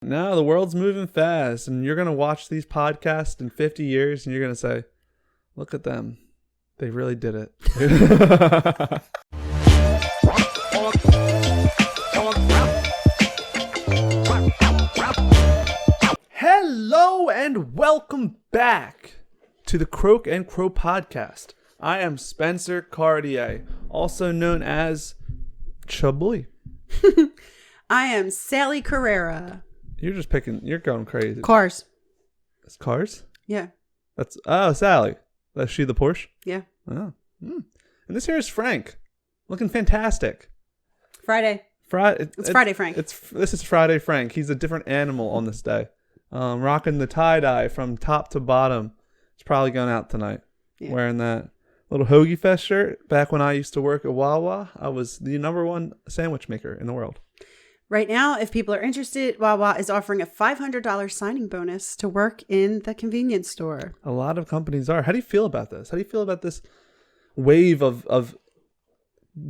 No, the world's moving fast, and you're going to watch these podcasts in 50 years, and you're going to say, look at them. They really did it. Hello, and welcome back to the Croak and Crow podcast. I am Spencer Cartier, also known as Chubly. I am Sally Carrera. You're going crazy. Cars. It's cars? Yeah. Sally. That's she the Porsche? Yeah. Oh. And this here is Frank. Looking fantastic. Friday. It's Friday Frank. This is Friday Frank. He's a different animal on this day. Rocking the tie-dye from top to bottom. He's probably going out tonight. Yeah. Wearing that little Hoagie Fest shirt. Back when I used to work at Wawa, I was the #1 sandwich maker in the world. Right now, if people are interested, Wawa is offering a $500 signing bonus to work in the convenience store. A lot of companies are. How do you feel about this? How do you feel about this wave of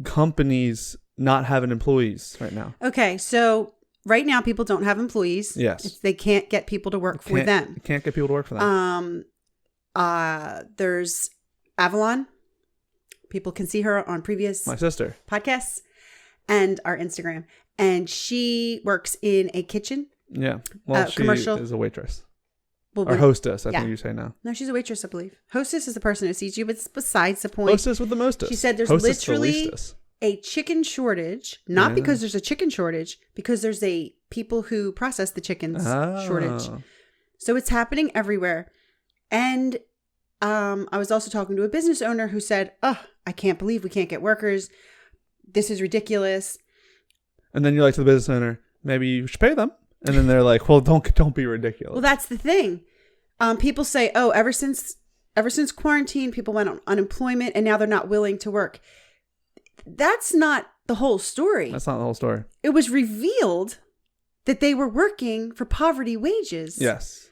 companies not having employees right now? Okay, so right now people don't have employees. Yes. They can't get people to work for them. You can't get people to work for them. There's Avalon. People can see her on previous My sister podcasts and our Instagram. And she works in a kitchen. Yeah. Well, she commercial. is a waitress. Or hostess, I think you say now. No, she's a waitress, I believe. Hostess is the person who sees you, but it's besides the point. Hostess with the mostest. She said there's hostess literally a chicken shortage. Not because there's a chicken shortage, because there's a people who process the chickens shortage. So it's happening everywhere. And I was also talking to a business owner who said, I can't believe we can't get workers. This is ridiculous. And then you're like to the business owner, maybe you should pay them. And then they're like, well, don't be ridiculous. Well, that's the thing. People say, ever since quarantine, people went on unemployment and now they're not willing to work. That's not the whole story. That's not the whole story. It was revealed that they were working for poverty wages. Yes.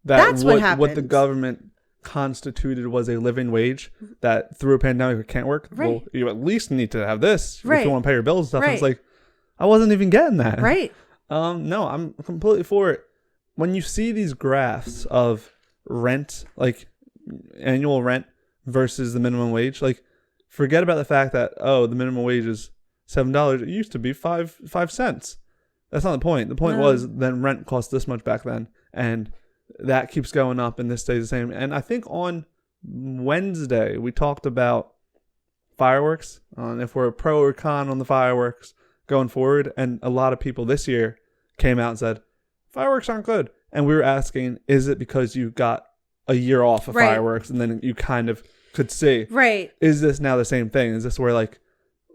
That's what happened. What the government constituted was a living wage that through a pandemic can't work. Right. Well, you at least need to have this right. if you want to pay your bills and stuff. Right. And it's like, I wasn't even getting that. Right. No, I'm completely for it. When you see these graphs of rent, like annual rent versus the minimum wage, like forget about the fact that, the minimum wage is $7. It used to be 5 cents. That's not the point. The point was then rent cost this much back then. And that keeps going up and this stays the same. And I think on Wednesday, we talked about fireworks, on if we're pro or con on the fireworks going forward. And a lot of people this year came out and said, fireworks aren't good. And we were asking, is it because you got a year off of fireworks and then you kind of could see, is this now the same thing? Is this where like,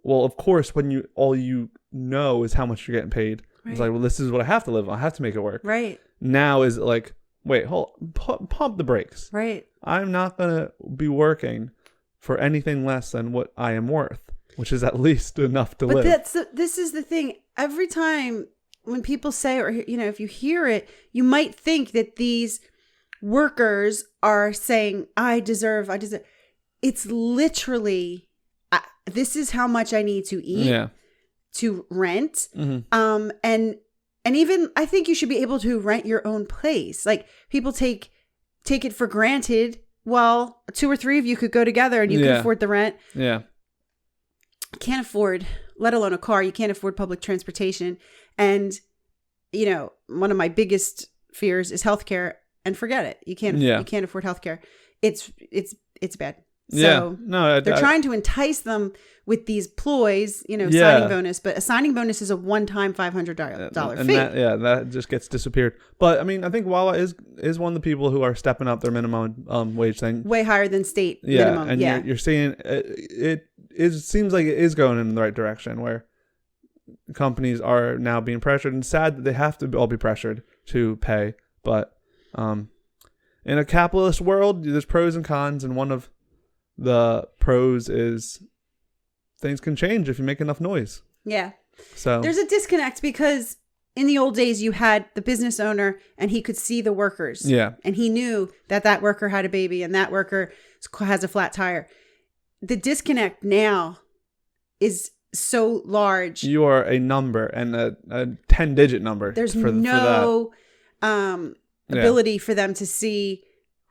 well, of course, when all you know is how much you're getting paid. Right. It's like, well, this is what I have to live on. I have to make it work. Right. Now is it like, wait, pump the brakes. Right. I'm not going to be working for anything less than what I am worth, which is at least enough to live. But this is the thing. Every time when people say, or, if you hear it, you might think that these workers are saying, I deserve. It's literally, this is how much I need to eat, to rent. Mm-hmm. And even I think you should be able to rent your own place. Like people take it for granted. Well, 2 or 3 of you could go together and you can afford the rent. Yeah. Can't afford, let alone a car. You can't afford public transportation. And, one of my biggest fears is healthcare. And forget it. You can't afford healthcare. It's bad. So they're trying to entice them with these ploys, signing bonus. But a signing bonus is a one-time $500 fee. That just gets disappeared. But I mean, I think Wawa is one of the people who are stepping up their minimum wage thing. Way higher than state minimum. And you're seeing it seems like it is going in the right direction where companies are now being pressured. And sad that they have to all be pressured to pay. But in a capitalist world, there's pros and cons, and one of the pros is things can change if you make enough noise. Yeah. So there's a disconnect because in the old days you had the business owner and he could see the workers. Yeah. And he knew that worker had a baby and that worker has a flat tire. The disconnect now is so large. You are a number, and a 10-digit number. There's for no that. ability for them to see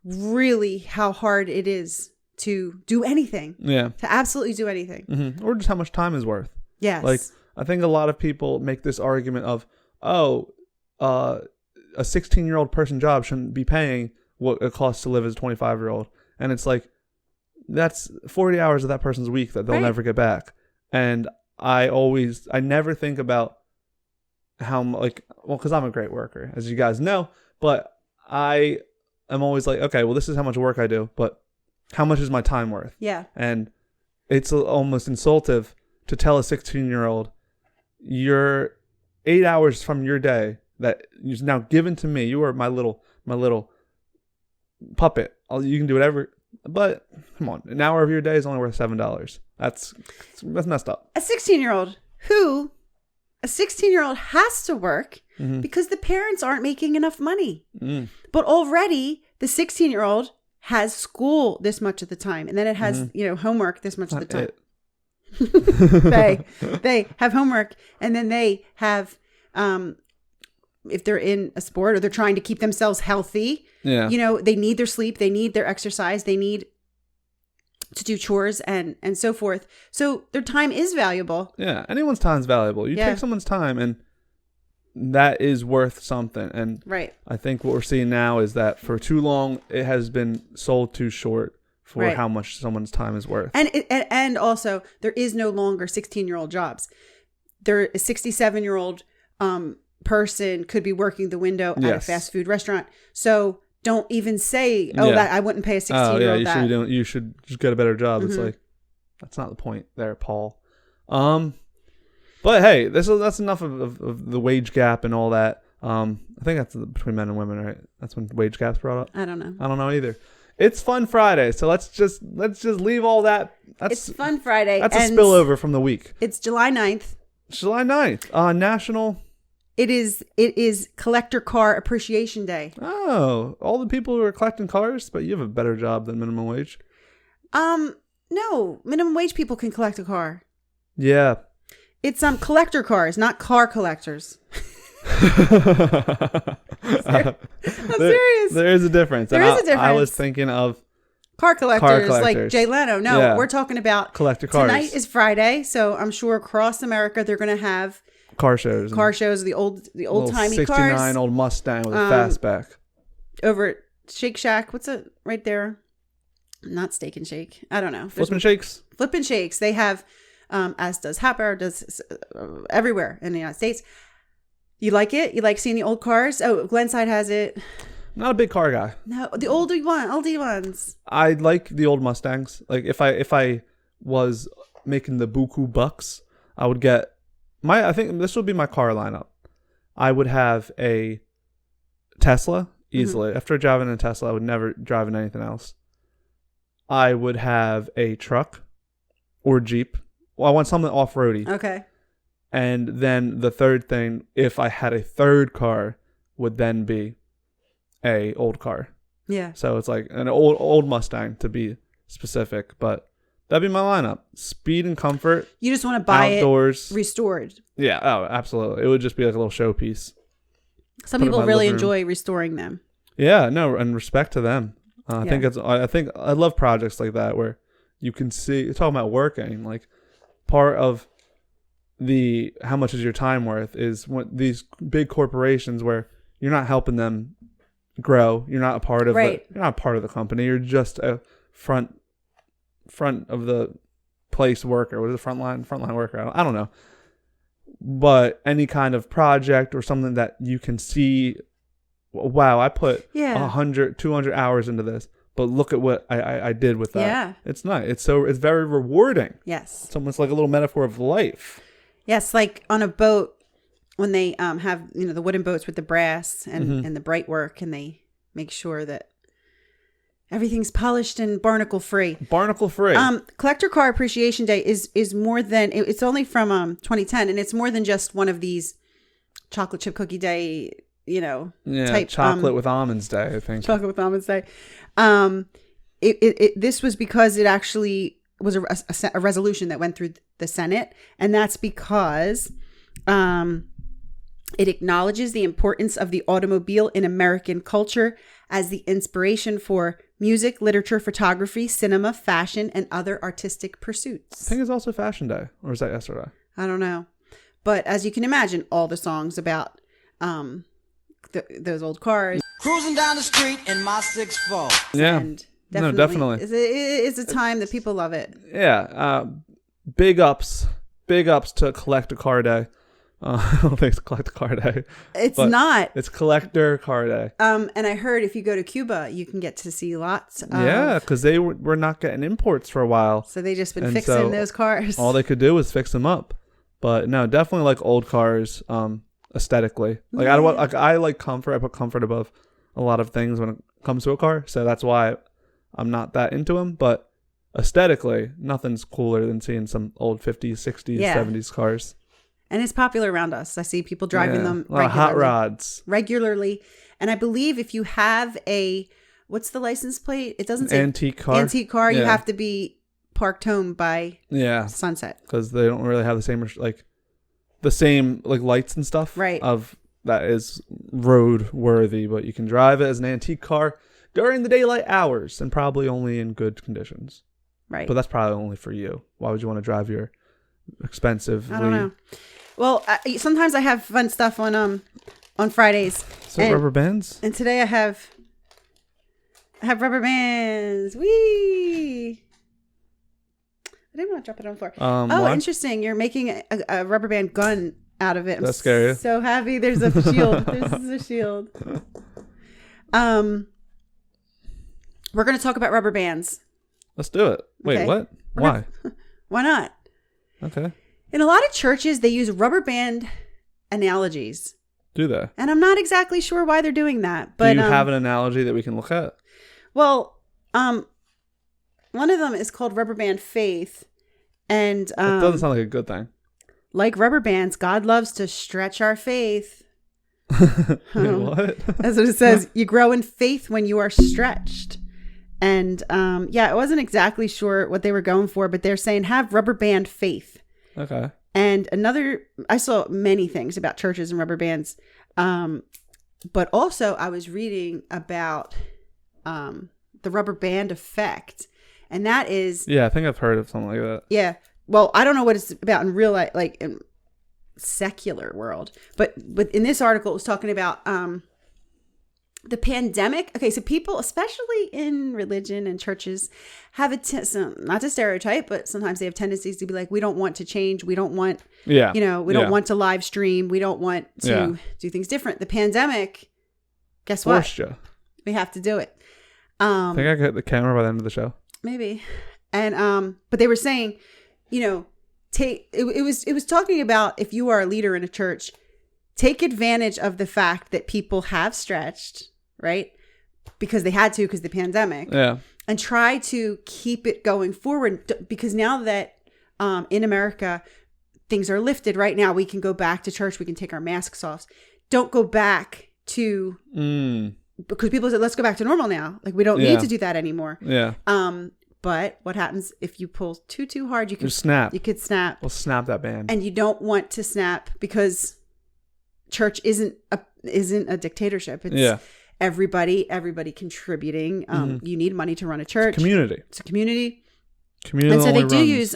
really how hard it is to do anything. Yeah. To absolutely do anything. Mm-hmm. Or just how much time is worth. Yes. Like, I think a lot of people make this argument of, a 16-year-old person job shouldn't be paying what it costs to live as a 25-year-old. And it's like, that's 40 hours of that person's week that they'll never get back. And I never think about how, because I'm a great worker, as you guys know, but I am always like, okay, well, this is how much work I do, but how much is my time worth? Yeah. And it's almost insultive to tell a 16-year-old, you're 8 hours from your day that is now given to me. You are my little puppet. You can do whatever. But come on, an hour of your day is only worth $7. That's messed up. A 16-year-old has to work because the parents aren't making enough money. But already the 16-year-old has school this much of the time, and then it has homework this much of the time. They have homework, and then they have if they're in a sport or they're trying to keep themselves healthy. Yeah. They need their sleep, they need their exercise, they need to do chores and so forth. So their time is valuable. Yeah, anyone's time is valuable. You take someone's time, and that is worth something. And I think what we're seeing now is that for too long it has been sold too short for how much someone's time is worth. And also there is no longer 16-year-old jobs. There a 67-year-old person could be working the window at a fast food restaurant. So don't even say, that I wouldn't pay a 16-year-old that. You should just get a better job. It's like, that's not the point there, Paul. But hey, that's enough of the wage gap and all that. I think that's between men and women, right? That's when wage gap's brought up. I don't know. I don't know either. It's Fun Friday, so let's just leave all that. It's Fun Friday. That's a spillover from the week. It's July 9th. July 9th, National. It is Collector Car Appreciation Day. Oh, all the people who are collecting cars, but you have a better job than minimum wage. No, minimum wage people can collect a car. Yeah. It's collector cars, not car collectors. I'm serious. There is a difference. There is a difference. I was thinking of car collectors like Jay Leno. No, we're talking about collector cars. Tonight is Friday, so I'm sure across America they're going to have car shows. The old timey 69 cars. 69 old Mustang with a fastback. Over at Shake Shack. What's it right there? Not Steak and Shake. I don't know. Flippin' Shakes. Flippin' Shakes. They have, as does Happer, does everywhere in the United States. You like it? You like seeing the old cars? Oh, Glenside has it. Not a big car guy. No, the oldie ones. I like the old Mustangs. Like if I was making the buku bucks, I would get I think this would be my car lineup. I would have a Tesla easily. After driving a Tesla, I would never drive in anything else. I would have a truck or Jeep. Well, I want something off-roady. Okay. And then the third thing, if I had a third car, would then be a old car. Yeah. So it's like an old Mustang to be specific, but that'd be my lineup. Speed and comfort. You just want to buy outdoors. It restored. Yeah. Oh, absolutely. It would just be like a little showpiece. Some people really enjoy restoring them. Yeah. No, and respect to them. I think I love projects like that where you can see. You're talking about working. Like part of how much is your time worth is these big corporations where you're not helping them grow. You're not a part of you're not a part of the company. You're just a front of the place worker. What is it? Frontline worker? I don't know. But any kind of project or something that you can see, wow, I put 100, 200 hours into this, but look at what I did with that. Yeah. It's nice. It's very rewarding. Yes. It's almost like a little metaphor of life. Yes, like on a boat when they have the wooden boats with the brass and the bright work, and they make sure that everything's polished and barnacle free. Barnacle free. Collector Car Appreciation Day is more than it's only from 2010, and it's more than just one of these chocolate chip cookie day, type chocolate with almonds day. I think chocolate with almonds day. This was because it actually was a resolution that went through the Senate, and that's because it acknowledges the importance of the automobile in American culture as the inspiration for music, literature, photography, cinema, fashion, and other artistic pursuits. I think it's also Fashion Day, or is that yesterday? I don't know. But as you can imagine, all the songs about those old cars. Cruising down the street in my 6'4". Yeah. And No, definitely. It's a time that people love it. Yeah. Big ups to Collect a Car Day. I don't think it's Collect a Car Day. It's not. It's Collector Car Day. And I heard if you go to Cuba, you can get to see lots of... Yeah, because they were not getting imports for a while. So they just been And fixing so those cars. All they could do was fix them up. But no, definitely like old cars aesthetically. Like I like comfort. I put comfort above a lot of things when it comes to a car. So that's why I'm not that into them. But aesthetically, nothing's cooler than seeing some old 50s, 60s, 70s cars. And it's popular around us. I see people driving them a lot of hot rods. Regularly. And I believe if you have what's the license plate? It doesn't say antique car. Antique car. You have to be parked home by sunset. Because they don't really have the same lights and stuff. Right. Of that is road worthy, but you can drive it as an antique car during the daylight hours and probably only in good conditions. Right. But that's probably only for you. Why would you want to drive your expensive? I don't know. Well, sometimes I have fun stuff on Fridays. So rubber bands? And today I have rubber bands. Whee! I didn't want to drop it on the floor. What? Interesting. You're making a rubber band gun out of it. That's scary. So happy. There's a shield. This is a shield. We're going to talk about rubber bands. Let's do it. Wait, Okay. what? Why? Why not? Okay. In a lot of churches, they use rubber band analogies. Do they? And I'm not exactly sure why they're doing that. But do you have an analogy that we can look at? Well, one of them is called Rubber Band Faith. And That doesn't sound like a good thing. like rubber bands, God loves to stretch our faith. Wait, what? That's what it says. You grow in faith when you are stretched. And I wasn't exactly sure what they were going for, but they're saying have rubber band faith. Okay. And I saw many things about churches and rubber bands. But also I was reading about the rubber band effect. And that is... Yeah, I think I've heard of something like that. Yeah. Well, I don't know what it's about in real life, like in secular world. But in this article, it was talking about the pandemic. Okay, so people, especially in religion and churches, have not to stereotype, but sometimes they have tendencies to be like, we don't want to change. We don't want, we don't want to live stream. We don't want to do things different. The pandemic, guess Forced what? You. We have to do it. I think I could hit the camera by the end of the show. Maybe. And but they were saying, it was talking about if you are a leader in a church, take advantage of the fact that people have stretched, right? Because they had to because of the pandemic. Yeah. And try to keep it going forward because now that in America things are lifted right now, we can go back to church, we can take our masks off. Don't go back to because people said, let's go back to normal now. Like we don't need to do that anymore. Yeah. But what happens if you pull too hard? You could snap. You could snap. We'll snap that band. And you don't want to snap because church isn't a dictatorship. It's everybody contributing. You need money to run a church. Community. It's a community. Community. And so they do runs. use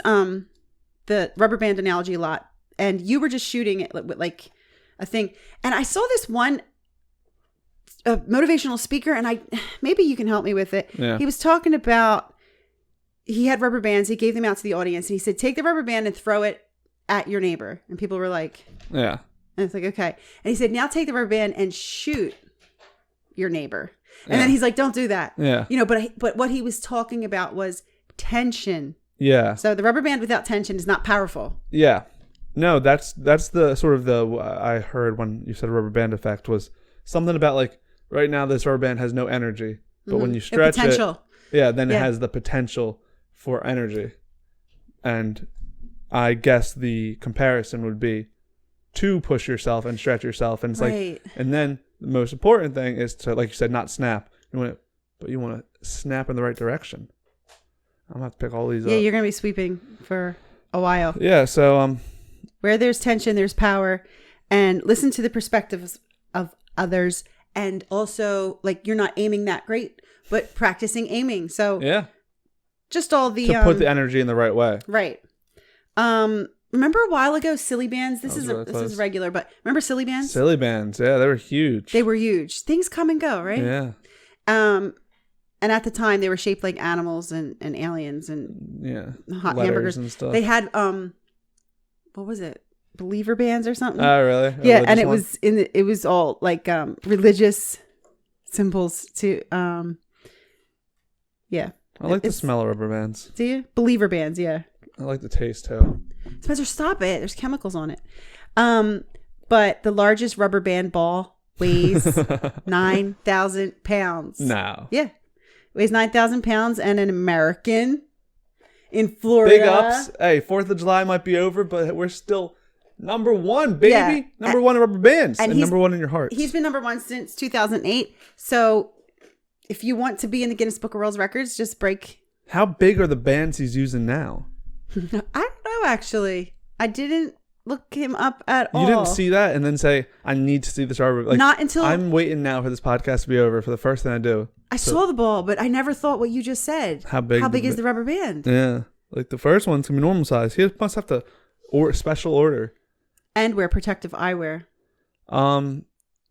the rubber band analogy a lot. And you were just shooting it with like a thing. And I saw this one motivational speaker, and maybe you can help me with it. Yeah. He was talking about. He had rubber bands. He gave them out to the audience. And he said, take the rubber band and throw it at your neighbor. And people were like, yeah. And it's like, okay. And he said, now take the rubber band and shoot your neighbor. And then he's like, don't do that. Yeah. But what he was talking about was tension. Yeah. So the rubber band without tension is not powerful. Yeah. No, that's the sort of I heard when you said rubber band effect was something about like right now this rubber band has no energy. But when you stretch potential. Then it has the potential for energy. And I guess the comparison would be to push yourself and stretch yourself. And it's like, and then the most important thing is to, like you said, not snap. You want to snap in the right direction. I'm gonna have to pick all these up. Yeah, you're gonna be sweeping for a while. Yeah. So Where there's tension, there's power, and listen to the perspectives of others, and also like you're not aiming that great, but practicing aiming. So yeah, just all the to put the energy in the right way. right. Remember a while ago, silly bands. This is regular, but remember silly bands? Silly bands, yeah, they were huge. They were huge. Things come and go, right? Yeah. And at the time, they were shaped like animals and aliens and hot letters hamburgers and stuff. They had what was it? Believer bands or something? Oh, really? Yeah, and it was all like religious symbols to yeah. I like the smell of rubber bands. Do you? Believer bands, yeah. I like the taste too. Spencer, stop it. There's chemicals on it. But the largest rubber band ball weighs 9,000 pounds. No. Yeah. Weighs 9,000 pounds, and an American in Florida. Big ups. Hey, 4th of July might be over, but we're still number one, baby. Yeah. Number one in rubber bands. And he's number one in your heart. He's been number one since 2008. So if you want to be in the Guinness Book of World Records, just break. How big are the bands he's using now? I don't know, actually. I didn't look him up at all. You didn't see that and then say, I need to see this rubber. Like, not until I'm waiting now for this podcast to be over for the first thing I do. I saw the ball, but I never thought what you just said. How big is the rubber band? Yeah. Like the first one's going to be normal size. He must have to special order. And wear protective eyewear.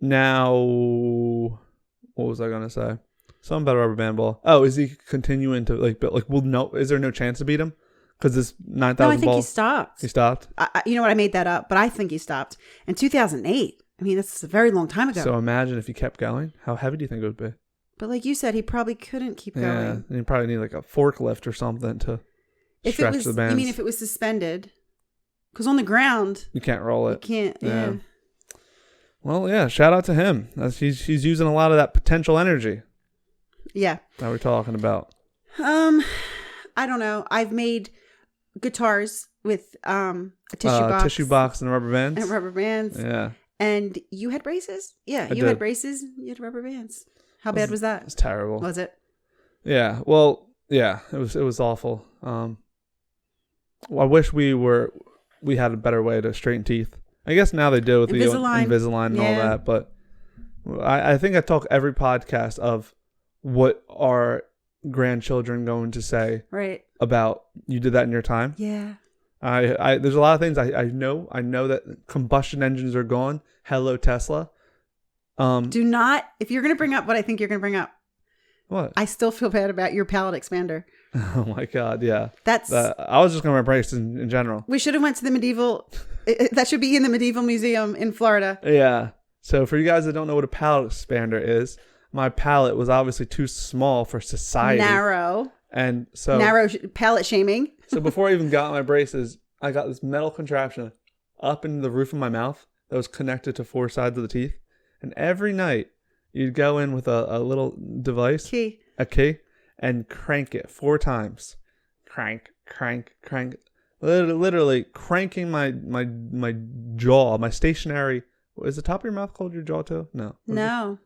Now, what was I going to say? Something about a rubber band ball. Oh, is he continuing to is there no chance to beat him? Because this 9,000 ball. No, I think he stopped. He stopped? You know what? I made that up, but I think he stopped. In 2008. I mean, that's a very long time ago. So imagine if he kept going. How heavy do you think it would be? But like you said, he probably couldn't keep going. Yeah, and you probably need like a forklift or something to stretch the bands. You mean if it was suspended? Because on the ground, you can't roll it. You can't. Yeah. Well, yeah. Shout out to him. He's using a lot of that potential energy. Yeah. That we're talking about. I don't know. I've made guitars with a tissue box and rubber bands. Yeah. And you had braces? Yeah, you had braces. You had rubber bands. How bad was that? It was terrible. Was it? Yeah. Well, yeah. It was awful. I wish we had a better way to straighten teeth. I guess now they do with Invisalign. the Invisalign and all that. But I think I talk every podcast of what our grandchildren going to say about you did that in your time. Yeah. There's a lot of things I know that combustion engines are gone. Hello, Tesla. Do not, if you're going to bring up what I think you're going to bring up. What? I still feel bad about your palate expander. Oh my God. Yeah. I was just going to wear braces in general. We should have went to the medieval, that should be in the medieval museum in Florida. Yeah. So for you guys that don't know what a palate expander is, my palate was obviously too small for society. Narrow palate shaming. So before I even got my braces, I got this metal contraption up in the roof of my mouth that was connected to 4 sides of the teeth. And every night you'd go in with a little device, a key, and crank it 4 times. Crank. Literally cranking my jaw, my stationary. Is the top of your mouth called your jaw too? No.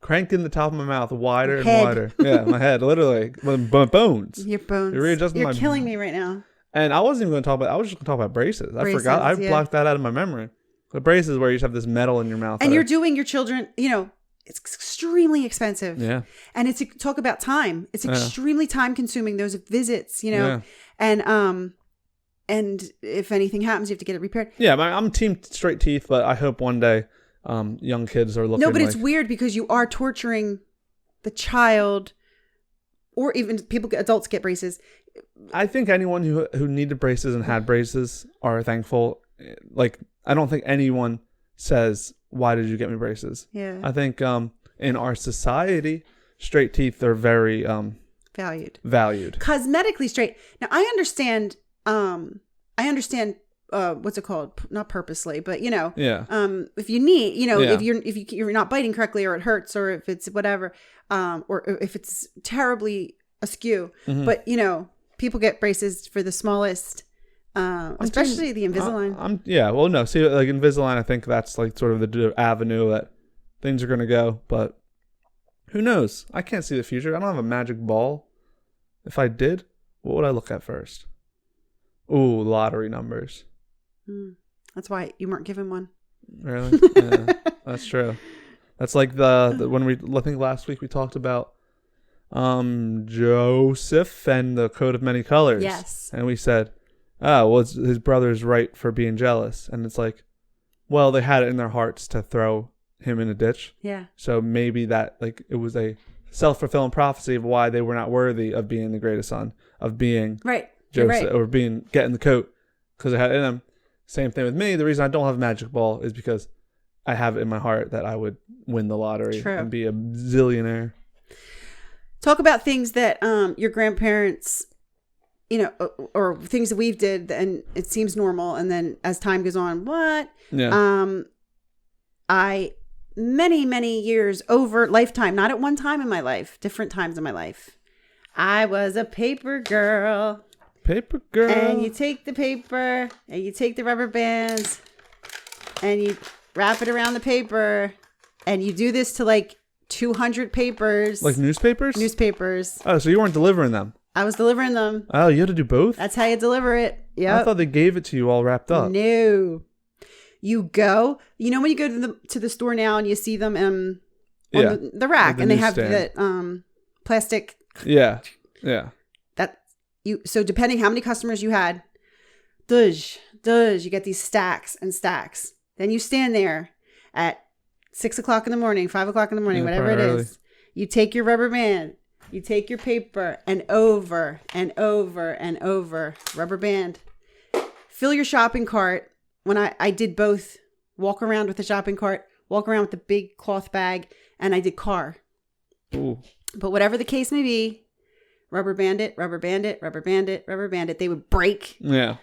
Cranking the top of my mouth wider and wider. Yeah, my head, literally. Bones. Your bones. You're killing me right now. And I wasn't even going to talk about, I was just going to talk about braces. I forgot. I blocked that out of my memory. The braces where you just have this metal in your mouth. And you're doing your children, it's extremely expensive. Yeah. And talk about time. It's extremely time consuming, those visits, and if anything happens, you have to get it repaired. Yeah, I'm team straight teeth, but I hope one day young kids are looking. No, but it's weird because you are torturing the child, or even adults get braces. I think anyone who needed braces and had braces are thankful. Like, I don't think anyone says, why did you get me braces? Yeah. I think in our society, straight teeth are very valued. Cosmetically straight. Now, I understand what's it called? Not purposely, but if you need, if you're not biting correctly, or it hurts, or if it's whatever, or if it's terribly askew. Mm-hmm. But people get braces for the smallest, especially the Invisalign. See, like Invisalign, I think that's like sort of the avenue that things are going to go. But who knows? I can't see the future. I don't have a magic ball. If I did, what would I look at first? Ooh, lottery numbers. That's why you weren't given one. Really? Yeah, that's true. That's like the when I think last week we talked about Joseph and the coat of many colors. Yes. And we said, his brother's right for being jealous. And it's like, well, they had it in their hearts to throw him in a ditch. Yeah. So maybe that, like, it was a self-fulfilling prophecy of why they were not worthy of being the greatest son, of being Right. Joseph, or getting the coat, because they had it in them. Same thing with me. The reason I don't have a magic ball is because I have it in my heart that I would win the lottery and be a zillionaire. Talk about things that your grandparents, or things that we've did, and it seems normal, and then as time goes on, what? Yeah. I many years over lifetime, not at one time in my life, different times in my life, I was a paper girl. Paper girl. And you take the paper and you take the rubber bands and you wrap it around the paper, and you do this to like 200 papers. Like newspapers? Newspapers. Oh, so you weren't delivering them? I was delivering them. Oh, you had to do both? That's how you deliver it. Yeah. I thought they gave it to you all wrapped up. No. You go. You know when you go to the store now and you see them on the rack, like the and they have newsstand. that plastic. Yeah. Yeah. So depending how many customers you had, you get these stacks and stacks. Then you stand there at 6 o'clock in the morning, 5 o'clock in the morning, whatever it is. You take your rubber band, you take your paper, and over and over and over, rubber band. Fill your shopping cart. When I did both, walk around with the shopping cart, walk around with the big cloth bag, and I did car. Ooh. But whatever the case may be, rubber bandit, rubber bandit, rubber bandit, rubber bandit, they would break. Yeah.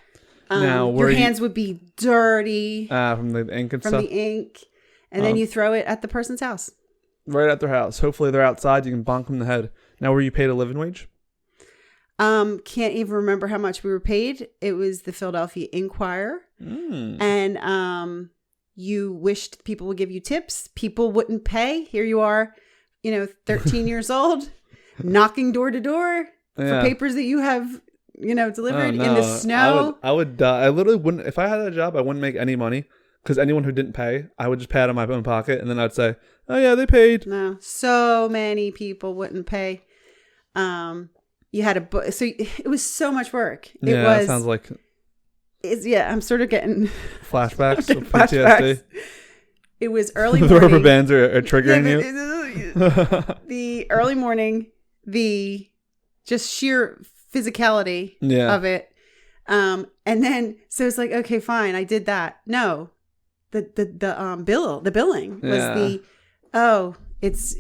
Now, your hands would be dirty from the ink and stuff? the ink. And then you throw it at the person's house. Right at their house. Hopefully they're outside. You can bonk them in the head. Now, were you paid a living wage? Can't even remember how much we were paid. It was the Philadelphia Inquirer. And you wished people would give you tips. People wouldn't pay. Here you are, 13 years old, knocking door to door for papers that you have, delivered in the snow. I would die. I literally wouldn't. If I had that job, I wouldn't make any money, because anyone who didn't pay, I would just pay out of my own pocket, and then I'd say, "Oh yeah, they paid." No, so many people wouldn't pay. You had a book, so it was so much work. That sounds like. I'm sort of getting flashbacks of PTSD. It was early The morning. rubber bands are triggering you. The early morning, the just sheer physicality of it. And then, so it's like, okay, fine, I did that. No, the billing was it's,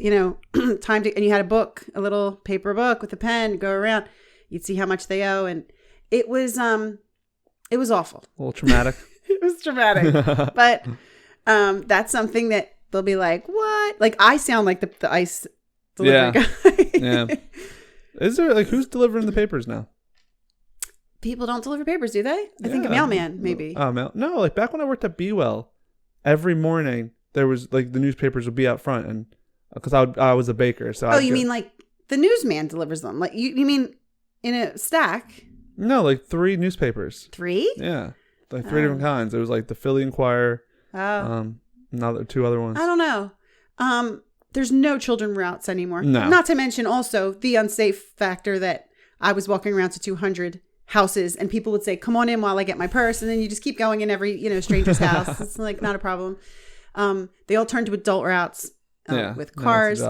time to, and you had a book, a little paper book with a pen, go around, you'd see how much they owe. And it was awful. A little traumatic. It was traumatic. But that's something that they'll be like, what? Like, I sound like the ice delivery guy. Yeah. Is there, who's delivering the papers now? People don't deliver papers, do they? I think a mailman, maybe. No, back when I worked at Be Well, every morning there was, the newspapers would be out front, and because I was a baker. So you mean the newsman delivers them? Like, you mean in a stack? No, 3 newspapers. 3? Yeah. 3 different kinds. It was the Philly Inquirer. Oh. Now 2 other ones. I don't know. There's no children routes anymore. No. Not to mention also the unsafe factor that I was walking around to 200 houses and people would say, come on in while I get my purse. And then you just keep going in every, stranger's house. It's not a problem. They all turned to adult routes with cars.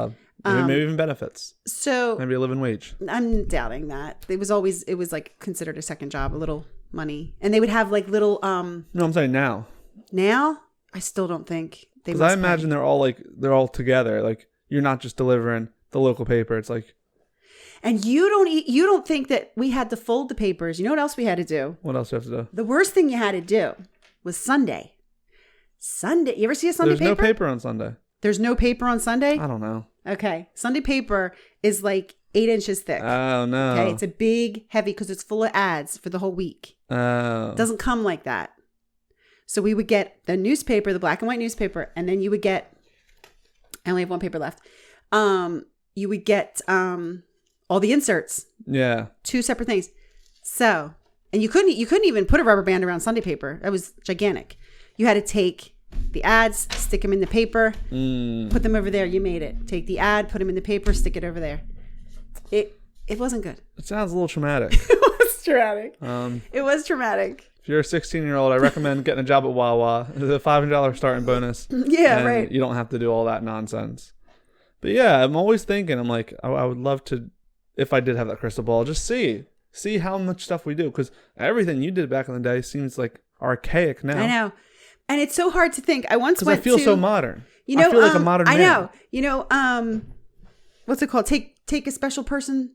Maybe even benefits. So maybe a living wage. I'm doubting that. It was considered a second job, a little money. And they would have little, No, I'm saying now. Now, I still don't think they. Because I imagine they're all together. You're not just delivering the local paper. It's And you don't think that we had to fold the papers. You know what else we had to do? What else do you have to do? The worst thing you had to do was Sunday. Sunday. You ever see a Sunday paper? There's no paper on Sunday. There's no paper on Sunday? I don't know. Okay. Sunday paper is 8 inches thick. Oh, no. Okay. It's a big, heavy, because it's full of ads for the whole week. Oh. It doesn't come like that. So we would get the newspaper, the black and white newspaper, and then you would get, I only have one paper left. You would get all the inserts. Yeah. 2 separate things. So, and you couldn't even put a rubber band around Sunday paper. That was gigantic. You had to take the ads, stick them in the paper, put them over there. You made it. Take the ad, put them in the paper, stick it over there. It wasn't good. It sounds a little traumatic. It was traumatic. It was traumatic. If you're a 16-year-old, I recommend getting a job at Wawa. It's a $500 starting bonus. Yeah, and right. You don't have to do all that nonsense. But yeah, I'm always thinking, I'm like, I would love to, if I did have that crystal ball, just see how much stuff we do. Because everything you did back in the day seems like archaic now. I know. And it's so hard to think. I once went to... Because I feel so modern. You know, I feel like a modern man. I know. You know, what's it called? Take a special person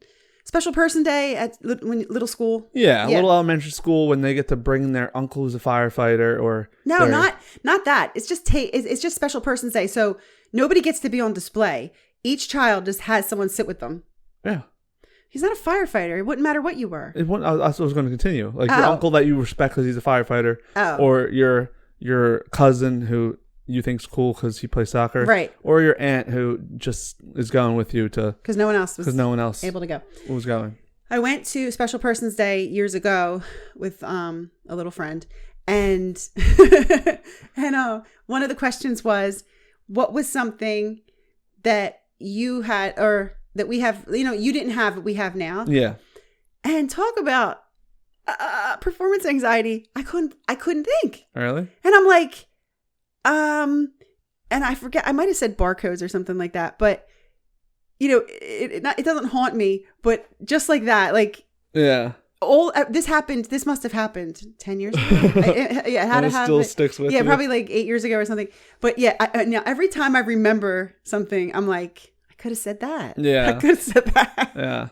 day at little school. Yeah, little elementary school when they get to bring their uncle who's a firefighter or... No, not that. It's just special person's day. So nobody gets to be on display. Each child just has someone sit with them. Yeah. He's not a firefighter. It wouldn't matter what you were. I was going to continue. Like your uncle that you respect because he's a firefighter. Oh. Or your cousin who you think's cool because he plays soccer. Right. Or your aunt who just is going with you to... Because no one else was able to go. Was going. I went to Special Persons Day years ago with a little friend. And one of the questions was, what was something that you had or that we have, you didn't have, but we have now? Yeah. And talk about performance anxiety. I couldn't think. Really? And I'm like, and I forget, I might have said barcodes or something like that, but it doesn't haunt me, but just like that, like, yeah. This must have happened 10 years ago. It had to have. Still sticks with you. Yeah, probably like 8 years ago or something. But yeah, now every time I remember something, I'm like, I could have said that. Yeah. I could have said that. Yeah.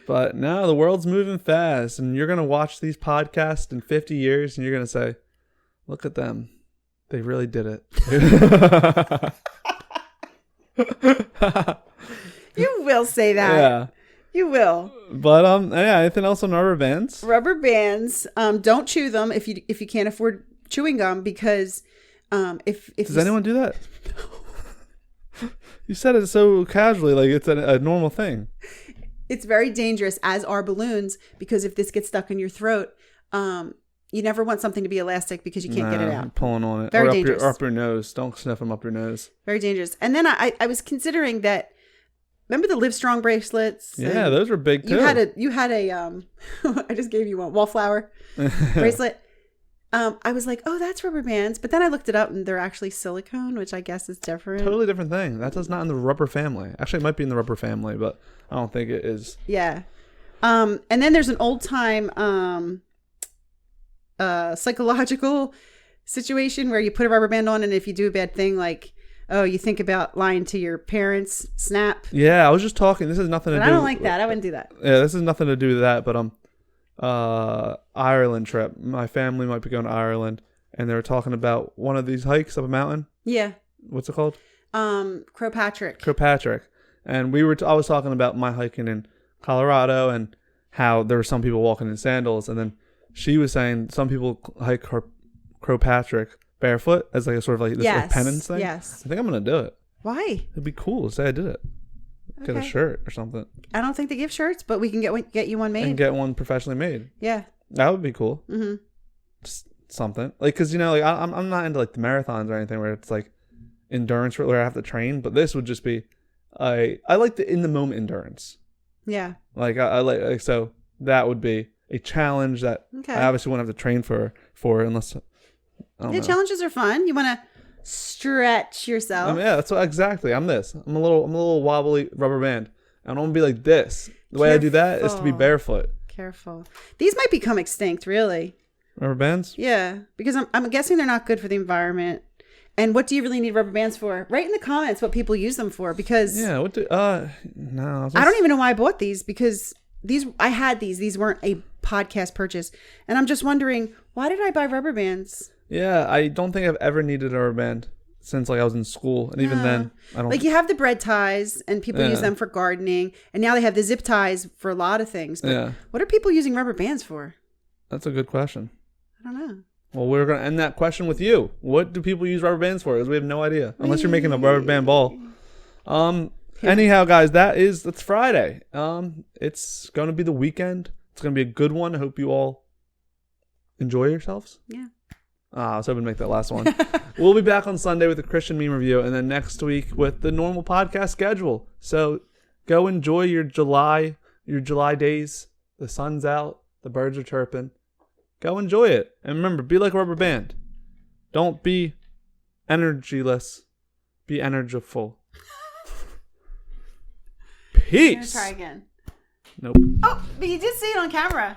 But no, the world's moving fast, and you're going to watch these podcasts in 50 years, and you're going to say, look at them. They really did it. You will say that. Yeah. You will. But yeah, anything else on rubber bands? Rubber bands, don't chew them if you can't afford chewing gum, because if does anyone do that? You said it so casually, like it's a normal thing. It's very dangerous, as are balloons, because if this gets stuck in your throat, you never want something to be elastic because you can't get it out. Pulling on it. Very or dangerous. Up your nose. Don't sniff them up your nose. Very dangerous. And then I was considering that. Remember the Livestrong bracelets? Yeah, those were big too. You had a I just gave you one wallflower bracelet. I was like, oh, that's rubber bands, but then I looked it up and they're actually silicone, which I guess is different. Totally different thing. That's not in the rubber family. Actually, it might be in the rubber family, but I don't think it is. Yeah. And then there's an old time psychological situation where you put a rubber band on, and if you do a bad thing, like, oh, you think about lying to your parents, snap. Yeah, I was just talking. This has nothing to do. I don't like that. I wouldn't do that. Yeah, this has nothing to do with that. But Ireland trip. My family might be going to Ireland, and they were talking about one of these hikes up a mountain. Yeah. What's it called? Crowpatrick. And I was talking about my hiking in Colorado and how there were some people walking in sandals, and then she was saying some people hike Crowpatrick barefoot as like a sort of like this like penance thing. Yes. I think I'm gonna do it. Why? It'd be cool to say I did it. Get a shirt or something. I don't think they give shirts, but we can get you one made. And get one professionally made. Yeah. That would be cool. Mm-hmm. Just something. Like, because, like, I'm not into, like, the marathons or anything where it's, like, endurance where I have to train. But this would just be, I like the in-the-moment endurance. Yeah. Like, I like, so that would be a challenge that I obviously wouldn't have to train for unless, I don't know. Challenges are fun. You want to stretch yourself. Yeah, that's what, exactly. I'm this. I'm a little wobbly rubber band. I don't want to be like this. The way I do that is to be barefoot. Careful. These might become extinct, really. Rubber bands? Yeah, because I'm guessing they're not good for the environment. And what do you really need rubber bands for? Write in the comments what people use them for, because no. I don't even know why I bought these, because I had these weren't a podcast purchase, and I'm just wondering, why did I buy rubber bands? Yeah, I don't think I've ever needed a rubber band since like I was in school, and even then I don't. Like, you have the bread ties, and people use them for gardening, and now they have the zip ties for a lot of things. But what are people using rubber bands for? That's a good question. I don't know. Well, we're going to end that question with you. What do people use rubber bands for? Because we have no idea. Unless you're making a rubber band ball. Anyhow, guys, that's Friday. It's going to be the weekend. It's going to be a good one. I hope you all enjoy yourselves. Yeah. I was hoping to make that last one. We'll be back on Sunday with a Christian meme review, and then next week with the normal podcast schedule. So go enjoy your July days. The sun's out. The birds are chirping. Go enjoy it. And remember, be like a rubber band. Don't be energyless. Be energiful. Peace. I'm gonna try again. Nope. Oh, but you did see it on camera.